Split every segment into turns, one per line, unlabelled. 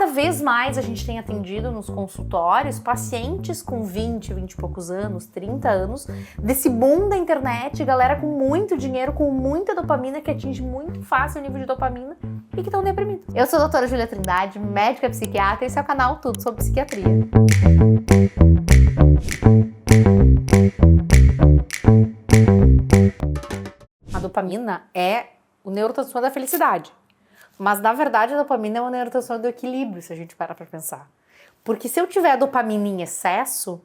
cada vez mais a gente tem atendido nos consultórios pacientes com 20 e poucos anos, 30 anos, desse boom da internet, galera com muito dinheiro, com muita dopamina, que atinge muito fácil o nível de dopamina e que estão deprimidos. Eu sou a doutora Júlia Trindade, médica psiquiatra, e esse é o canal Tudo sobre Psiquiatria. A dopamina é o neurotransmissor da felicidade. Mas, na verdade, a dopamina é o neurotransmissor do equilíbrio, se a gente parar pra pensar. Porque se eu tiver dopamina em excesso,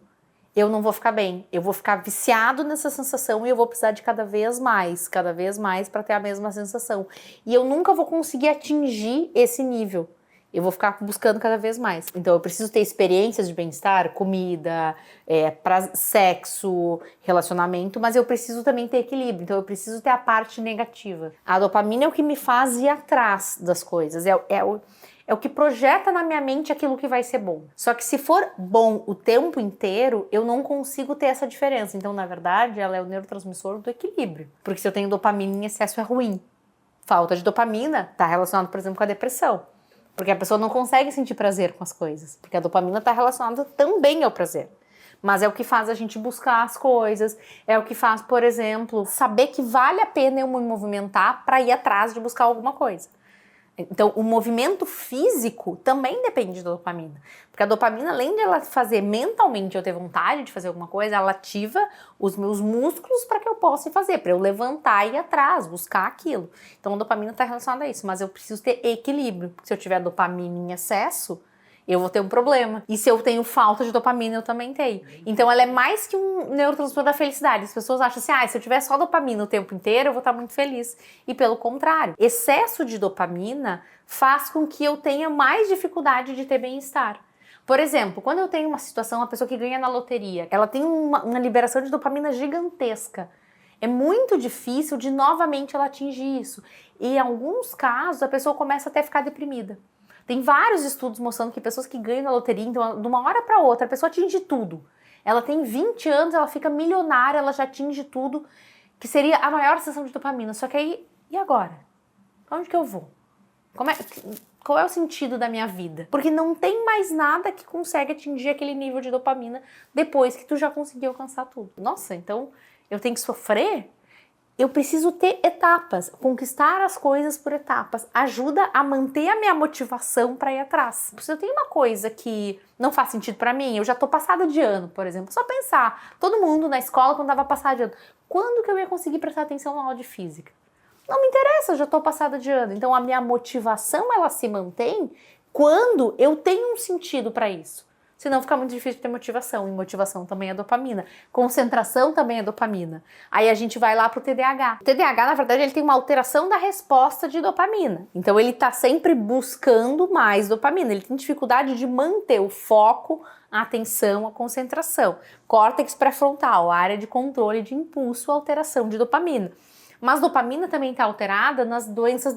eu não vou ficar bem. Eu vou ficar viciado nessa sensação e eu vou precisar de cada vez mais para ter a mesma sensação. E eu nunca vou conseguir atingir esse nível. Eu vou ficar buscando cada vez mais. Então eu preciso ter experiências de bem-estar, comida, sexo, relacionamento, mas eu preciso também ter equilíbrio. Então eu preciso ter a parte negativa. A dopamina é o que me faz ir atrás das coisas. É o que projeta na minha mente aquilo que vai ser bom. Só que se for bom o tempo inteiro, eu não consigo ter essa diferença. Então, na verdade, ela é o neurotransmissor do equilíbrio. Porque se eu tenho dopamina em excesso é ruim. Falta de dopamina está relacionado, por exemplo, com a depressão. Porque a pessoa não consegue sentir prazer com as coisas. Porque a dopamina está relacionada também ao prazer. Mas é o que faz a gente buscar as coisas. É o que faz, por exemplo, saber que vale a pena eu me movimentar para ir atrás de buscar alguma coisa. Então, o movimento físico também depende da dopamina. Porque a dopamina, além de ela fazer mentalmente eu ter vontade de fazer alguma coisa, ela ativa os meus músculos para que eu possa fazer, para eu levantar e ir atrás, buscar aquilo. Então, a dopamina está relacionada a isso, mas eu preciso ter equilíbrio. Porque se eu tiver dopamina em excesso, eu vou ter um problema. E se eu tenho falta de dopamina, eu também tenho. Então, ela é mais que um neurotransmissor da felicidade. As pessoas acham assim, se eu tiver só dopamina o tempo inteiro, eu vou estar muito feliz. E pelo contrário, excesso de dopamina faz com que eu tenha mais dificuldade de ter bem-estar. Por exemplo, quando eu tenho uma situação, uma pessoa que ganha na loteria, ela tem uma liberação de dopamina gigantesca. É muito difícil de novamente ela atingir isso. E em alguns casos, a pessoa começa até a ficar deprimida. Tem vários estudos mostrando que pessoas que ganham na loteria, então de uma hora para outra, a pessoa atinge tudo. Ela tem 20 anos, ela fica milionária, ela já atinge tudo, que seria a maior sensação de dopamina. Só que aí, e agora? Onde que eu vou? Qual é o sentido da minha vida? Porque não tem mais nada que consegue atingir aquele nível de dopamina depois que tu já conseguiu alcançar tudo. Nossa, então eu tenho que sofrer? Eu preciso ter etapas, conquistar as coisas por etapas, ajuda a manter a minha motivação para ir atrás. Se eu tenho uma coisa que não faz sentido para mim, eu já tô passada de ano, por exemplo, só pensar, todo mundo na escola quando tava passada de ano, quando que eu ia conseguir prestar atenção na aula de física? Não me interessa, eu já tô passada de ano. Então a minha motivação, ela se mantém quando eu tenho um sentido para isso. Senão fica muito difícil ter motivação, e motivação também é dopamina. Concentração também é dopamina. Aí a gente vai lá pro TDAH. O TDAH, na verdade, ele tem uma alteração da resposta de dopamina. Então ele tá sempre buscando mais dopamina. Ele tem dificuldade de manter o foco, a atenção, a concentração. Córtex pré-frontal, área de controle de impulso, alteração de dopamina. Mas dopamina também está alterada nas doenças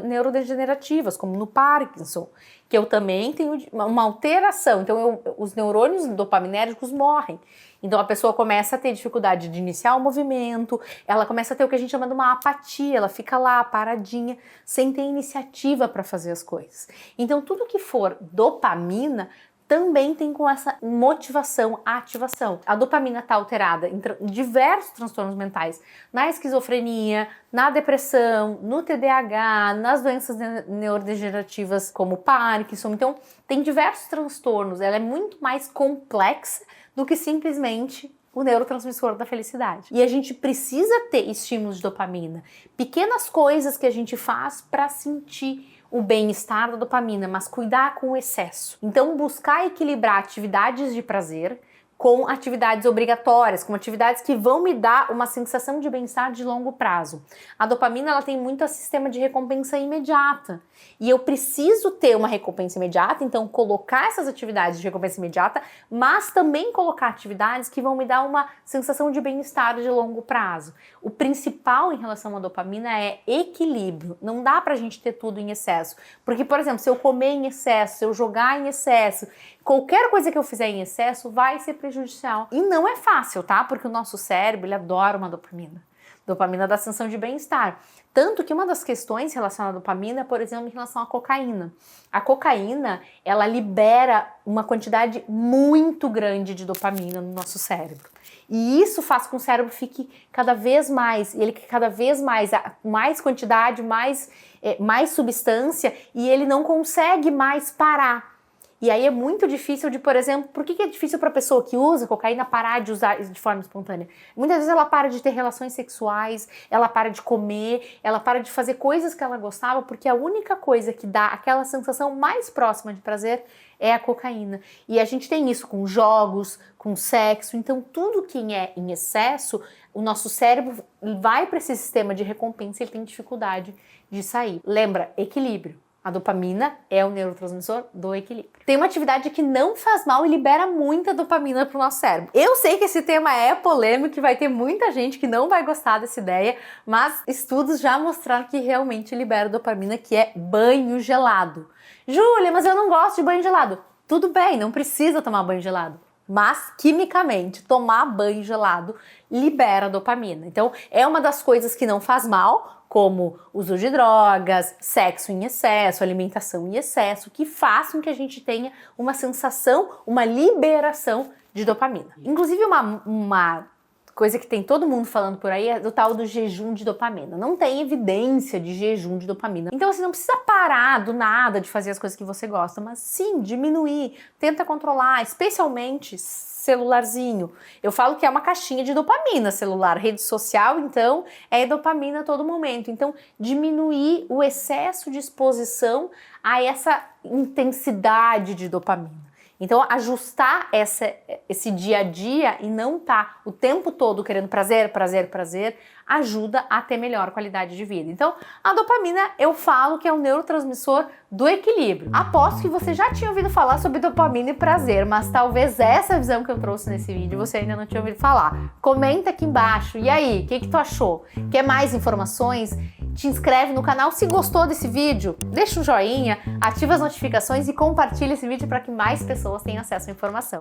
neurodegenerativas, como no Parkinson, que eu também tenho uma alteração. Então, os neurônios dopaminérgicos morrem. Então, a pessoa começa a ter dificuldade de iniciar o movimento, ela começa a ter o que a gente chama de uma apatia, ela fica lá paradinha, sem ter iniciativa para fazer as coisas. Então, tudo que for dopamina também tem com essa motivação, ativação. A dopamina está alterada em diversos transtornos mentais, na esquizofrenia, na depressão, no TDAH, nas doenças neurodegenerativas como Parkinson. Então, tem diversos transtornos, ela é muito mais complexa do que simplesmente o neurotransmissor da felicidade. E a gente precisa ter estímulos de dopamina, pequenas coisas que a gente faz para sentir o bem-estar da dopamina, mas cuidar com o excesso. Então, buscar equilibrar atividades de prazer com atividades obrigatórias, com atividades que vão me dar uma sensação de bem-estar de longo prazo. A dopamina, ela tem muito sistema de recompensa imediata. E eu preciso ter uma recompensa imediata, então colocar essas atividades de recompensa imediata, mas também colocar atividades que vão me dar uma sensação de bem-estar de longo prazo. O principal em relação à dopamina é equilíbrio. Não dá pra gente ter tudo em excesso. Porque, por exemplo, se eu comer em excesso, se eu jogar em excesso, qualquer coisa que eu fizer em excesso vai ser prejudicial. E não é fácil, tá? Porque o nosso cérebro, ele adora uma dopamina. Dopamina dá sensação de bem-estar. Tanto que uma das questões relacionadas à dopamina é, por exemplo, em relação à cocaína. A cocaína, ela libera uma quantidade muito grande de dopamina no nosso cérebro. E isso faz com que o cérebro fique cada vez mais, ele cada vez mais quantidade, mais substância, e ele não consegue mais parar. E aí é muito difícil de, por exemplo, por que é difícil para a pessoa que usa cocaína parar de usar de forma espontânea? Muitas vezes ela para de ter relações sexuais, ela para de comer, ela para de fazer coisas que ela gostava, porque a única coisa que dá aquela sensação mais próxima de prazer é a cocaína. E a gente tem isso com jogos, com sexo, então tudo que é em excesso, o nosso cérebro vai para esse sistema de recompensa e ele tem dificuldade de sair. Lembra, equilíbrio. A dopamina é o neurotransmissor do equilíbrio. Tem uma atividade que não faz mal e libera muita dopamina para o nosso cérebro. Eu sei que esse tema é polêmico e vai ter muita gente que não vai gostar dessa ideia, mas estudos já mostraram que realmente libera dopamina, que é banho gelado. Júlia, mas eu não gosto de banho gelado. Tudo bem, não precisa tomar banho gelado. Mas, quimicamente, tomar banho gelado libera dopamina. Então, é uma das coisas que não faz mal, como uso de drogas, sexo em excesso, alimentação em excesso, que faz com que a gente tenha uma sensação, uma liberação de dopamina. Inclusive, uma coisa que tem todo mundo falando por aí é do tal do jejum de dopamina. Não tem evidência de jejum de dopamina. Então, você não precisa parar do nada de fazer as coisas que você gosta, mas sim diminuir, tenta controlar, especialmente celularzinho. Eu falo que é uma caixinha de dopamina celular, rede social, então é dopamina a todo momento. Então, diminuir o excesso de exposição a essa intensidade de dopamina. Então, ajustar esse dia a dia e não tá o tempo todo querendo prazer, ajuda a ter melhor qualidade de vida. Então, a dopamina, eu falo que é um neurotransmissor do equilíbrio. Aposto que você já tinha ouvido falar sobre dopamina e prazer, mas talvez essa visão que eu trouxe nesse vídeo você ainda não tinha ouvido falar. Comenta aqui embaixo. E aí, o que tu achou? Quer mais informações? Te inscreve no canal se gostou desse vídeo, deixa um joinha, ativa as notificações e compartilha esse vídeo para que mais pessoas tenham acesso à informação.